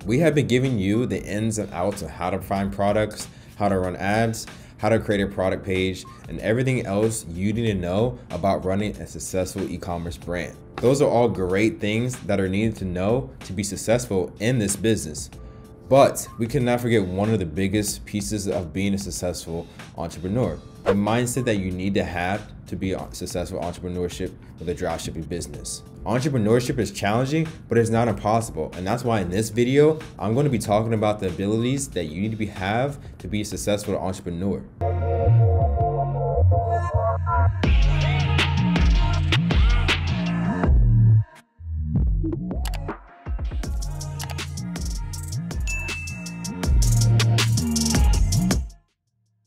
We have been giving you the ins and outs of how to find products, how to run ads, how to create a product page, and everything else you need to know about running a successful e-commerce brand. Those are all great things that are needed to know to be successful in this business. But we cannot forget one of the biggest pieces of being a successful entrepreneur, the mindset that you need to have to be a successful entrepreneurship with a dropshipping business. Entrepreneurship is challenging, but it's not impossible. And that's why in this video, I'm going to be talking about the abilities that you need to have to be a successful entrepreneur.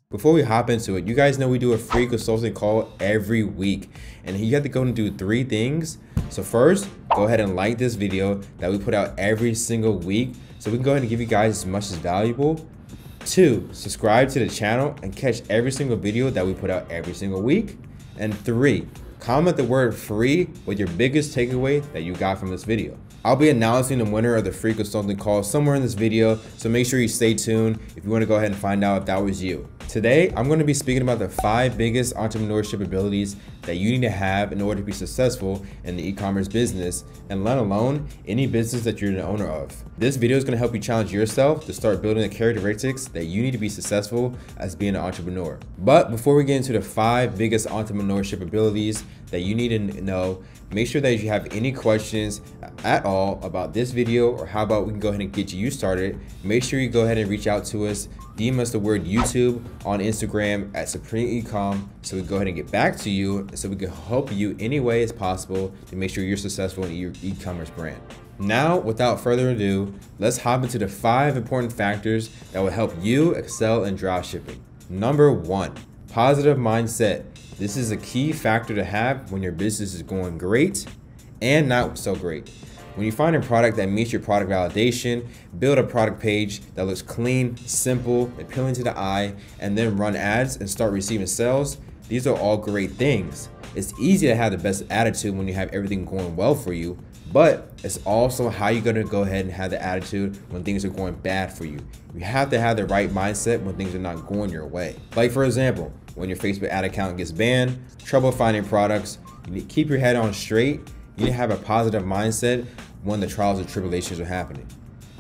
Before we hop into it, you guys know we do a free consulting call every week, and you have to go and do 3 things. So first, go ahead and like this video that we put out every single week so we can go ahead and give you guys as much as valuable. 2, subscribe to the channel and catch every single video that we put out every single week. And 3, comment the word free with your biggest takeaway that you got from this video. I'll be announcing the winner of the free consulting call somewhere in this video, so make sure you stay tuned if you want to go ahead and find out if that was you. Today, I'm going to be speaking about the 5 biggest entrepreneurship abilities that you need to have in order to be successful in the e-commerce business, and let alone any business that you're the owner of. This video is going to help you challenge yourself to start building the characteristics that you need to be successful as being an entrepreneur. But before we get into the 5 biggest entrepreneurship abilities that you need to know, make sure that if you have any questions at all about this video, or how about we can go ahead and get you started, make sure you go ahead and reach out to us. DM us the word YouTube on Instagram at Supreme Ecom, so we can go ahead and get back to you, so we can help you any way as possible to make sure you're successful in your e-commerce brand. Now, without further ado, let's hop into the 5 important factors that will help you excel in dropshipping. Number 1, positive mindset. This is a key factor to have when your business is going great and not so great. When you find a product that meets your product validation, build a product page that looks clean, simple, appealing to the eye, and then run ads and start receiving sales, these are all great things. It's easy to have the best attitude when you have everything going well for you, but it's also how you're going to go ahead and have the attitude when things are going bad for you. You have to have the right mindset when things are not going your way. Like for example, when your Facebook ad account gets banned, trouble finding products, you need to keep your head on straight. You need to have a positive mindset when the trials and tribulations are happening.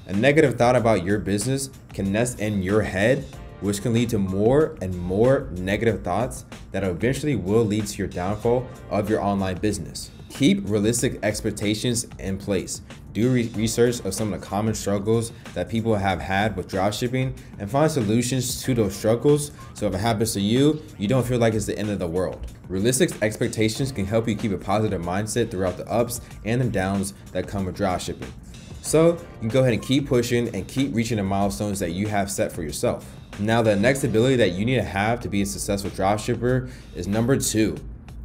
A negative thought about your business can nest in your head, which can lead to more and more negative thoughts that eventually will lead to your downfall of your online business. Keep realistic expectations in place. Do research of some of the common struggles that people have had with dropshipping and find solutions to those struggles, so if it happens to you, you don't feel like it's the end of the world. Realistic expectations can help you keep a positive mindset throughout the ups and the downs that come with dropshipping. So you can go ahead and keep pushing and keep reaching the milestones that you have set for yourself. Now, the next ability that you need to have to be a successful dropshipper is number 2.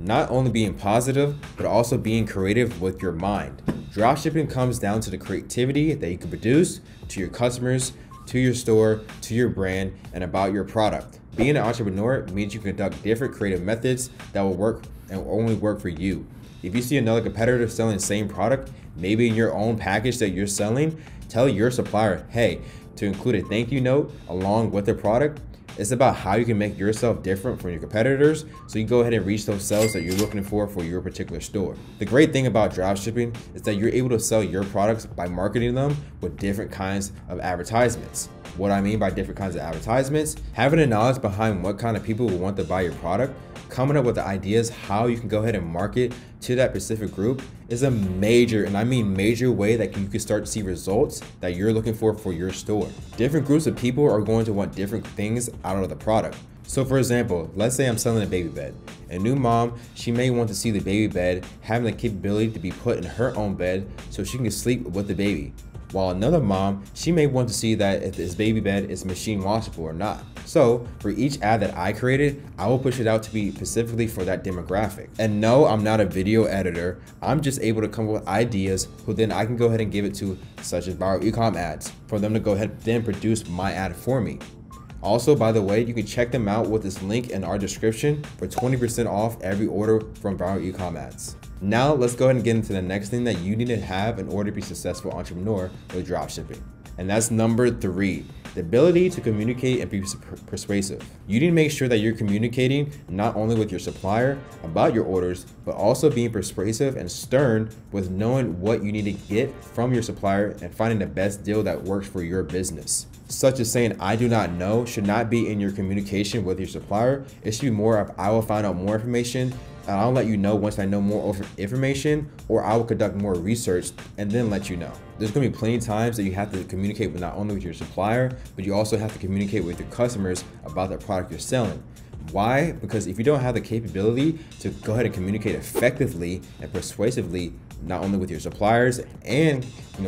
Not only being positive, but also being creative with your mind. Dropshipping comes down to the creativity that you can produce to your customers, to your store, to your brand, and about your product. Being an entrepreneur means you conduct different creative methods that will work and only work for you. If you see another competitor selling the same product, maybe in your own package that you're selling, tell your supplier, hey, to include a thank you note along with the product. It's about how you can make yourself different from your competitors, so you go ahead and reach those sales that you're looking for your particular store. The great thing about dropshipping is that you're able to sell your products by marketing them with different kinds of advertisements. What I mean by different kinds of advertisements, having a knowledge behind what kind of people will want to buy your product, coming up with the ideas how you can go ahead and market to that specific group is a major, and I mean major, way that you can start to see results that you're looking for your store. Different groups of people are going to want different things out of the product. So for example, let's say I'm selling a baby bed. A new mom, she may want to see the baby bed having the capability to be put in her own bed so she can sleep with the baby. While another mom, she may want to see that if this baby bed is machine washable or not. So for each ad that I created, I will push it out to be specifically for that demographic. And no, I'm not a video editor. I'm just able to come up with ideas who then I can go ahead and give it to, such as viral ecom ads, for them to go ahead and then produce my ad for me. Also, by the way, you can check them out with this link in our description for 20% off every order from viral ecom ads. Now let's go ahead and get into the next thing that you need to have in order to be a successful entrepreneur with dropshipping. And that's number 3. The ability to communicate and be persuasive. You need to make sure that you're communicating not only with your supplier about your orders, but also being persuasive and stern with knowing what you need to get from your supplier and finding the best deal that works for your business. Such as saying, "I do not know," should not be in your communication with your supplier. It should be more of, "I will find out more information, and I'll let you know once I know more information, or I will conduct more research and then let you know." There's going to be plenty of times that you have to communicate with not only with your supplier, but you also have to communicate with your customers about the product you're selling. Why? Because if you don't have the capability to go ahead and communicate effectively and persuasively, not only with your suppliers and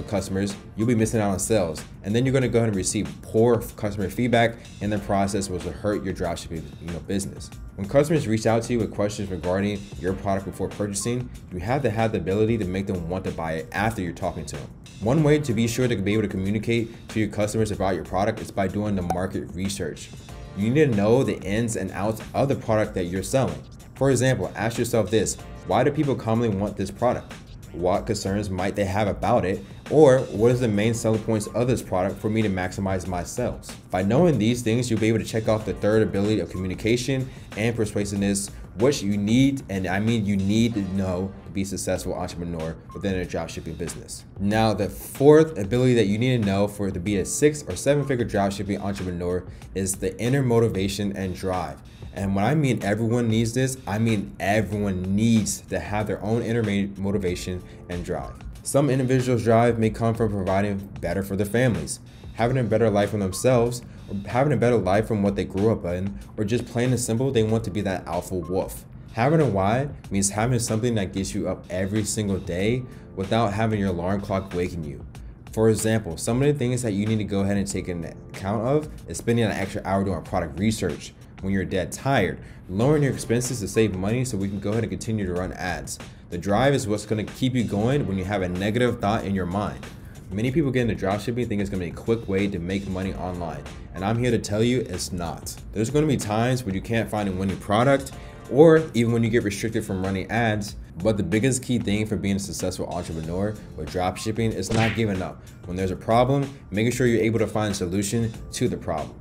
customers, you'll be missing out on sales. And then you're going to go ahead and receive poor customer feedback, and the process will hurt your dropshipping business. When customers reach out to you with questions regarding your product before purchasing, you have to have the ability to make them want to buy it after you're talking to them. One way to be sure to be able to communicate to your customers about your product is by doing the market research. You need to know the ins and outs of the product that you're selling. For example, ask yourself this: why do people commonly want this product? What concerns might they have about it? Or what is the main selling points of this product for me to maximize my sales? By knowing these things, you'll be able to check off the third ability of communication and persuasiveness, which you need, and I mean you need to know to be a successful entrepreneur within a dropshipping business. Now, the fourth ability that you need to know to be a 6 or 7 figure dropshipping entrepreneur is the inner motivation and drive. And when I mean everyone needs this, I mean everyone needs to have their own inner motivation and drive. Some individuals' drive may come from providing better for their families, having a better life for themselves, or having a better life from what they grew up in, or just plain and simple, they want to be that alpha wolf. Having a why means having something that gets you up every single day without having your alarm clock waking you. For example, some of the things that you need to go ahead and take into account of is spending an extra hour doing product research when you're dead tired, lowering your expenses to save money so we can go ahead and continue to run ads. The drive is what's going to keep you going when you have a negative thought in your mind. Many people get into dropshipping think it's going to be a quick way to make money online, and I'm here to tell you it's not. There's going to be times when you can't find a winning product, or even when you get restricted from running ads. But the biggest key thing for being a successful entrepreneur with dropshipping is not giving up. When there's a problem, making sure you're able to find a solution to the problem.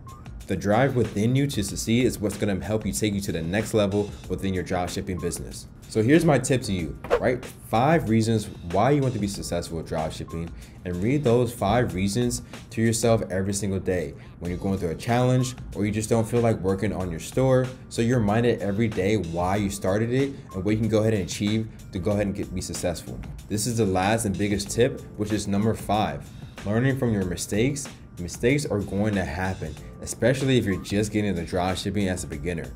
The drive within you to succeed is what's going to help you take you to the next level within your dropshipping business. So here's my tip to you: write 5 reasons why you want to be successful with dropshipping, and read those 5 reasons to yourself every single day when you're going through a challenge or you just don't feel like working on your store. So you're reminded every day why you started it and what you can go ahead and achieve to go ahead and be successful. This is the last and biggest tip, which is number 5: learning from your mistakes. Mistakes are going to happen, especially if you're just getting into dropshipping as a beginner.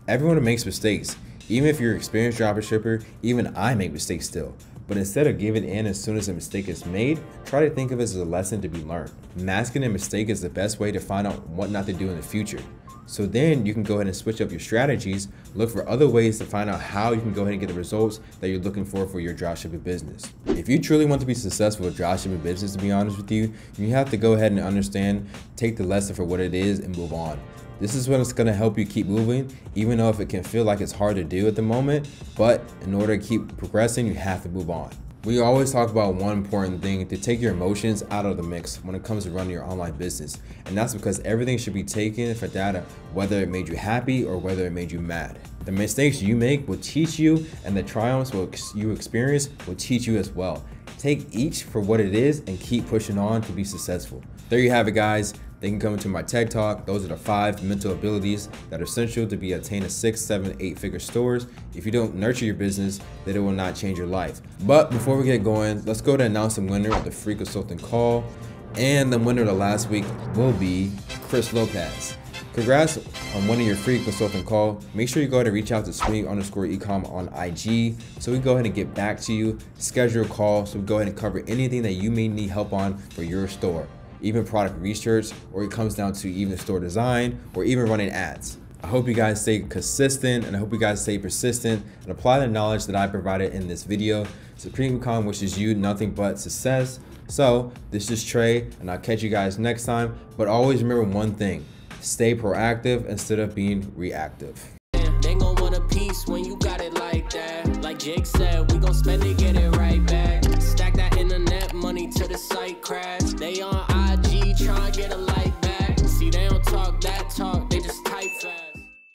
Everyone makes mistakes. Even if you're an experienced dropshipper, even I make mistakes still. But instead of giving in as soon as a mistake is made, try to think of it as a lesson to be learned. Masking a mistake is the best way to find out what not to do in the future. So then you can go ahead and switch up your strategies, look for other ways to find out how you can go ahead and get the results that you're looking for your dropshipping business. If you truly want to be successful with dropshipping business, to be honest with you, you have to go ahead and understand, take the lesson for what it is and move on. This is what's going to help you keep moving, even though if it can feel like it's hard to do at the moment, but in order to keep progressing, you have to move on. We always talk about one important thing: to take your emotions out of the mix when it comes to running your online business. And that's because everything should be taken for data, whether it made you happy or whether it made you mad. The mistakes you make will teach you, and the triumphs you experience will teach you as well. Take each for what it is and keep pushing on to be successful. There you have it, guys. They can come into my TED Talk. Those are the 5 mental abilities that are essential to be attained to 6, 7, 8 figure stores. If you don't nurture your business, then it will not change your life. But before we get going, let's go to announce the winner of the free consulting call. And the winner of the last week will be Chris Lopez. Congrats on winning your free consulting call. Make sure you go ahead and reach out to Supreme_Ecom on IG so we can go ahead and get back to you, schedule a call so we go ahead and cover anything that you may need help on for your store. Even product research, or it comes down to even store design, or even running ads. I hope you guys stay consistent, and I hope you guys stay persistent and apply the knowledge that I provided in this video. Supreme Ecom wishes you nothing but success. So this is Trey, and I'll catch you guys next time. But always remember one thing: stay proactive instead of being reactive. They gon' want a piece when you got it like that. Like Jake said, we gon' spend it, get it right back. Stack that internet money till the site crash. They on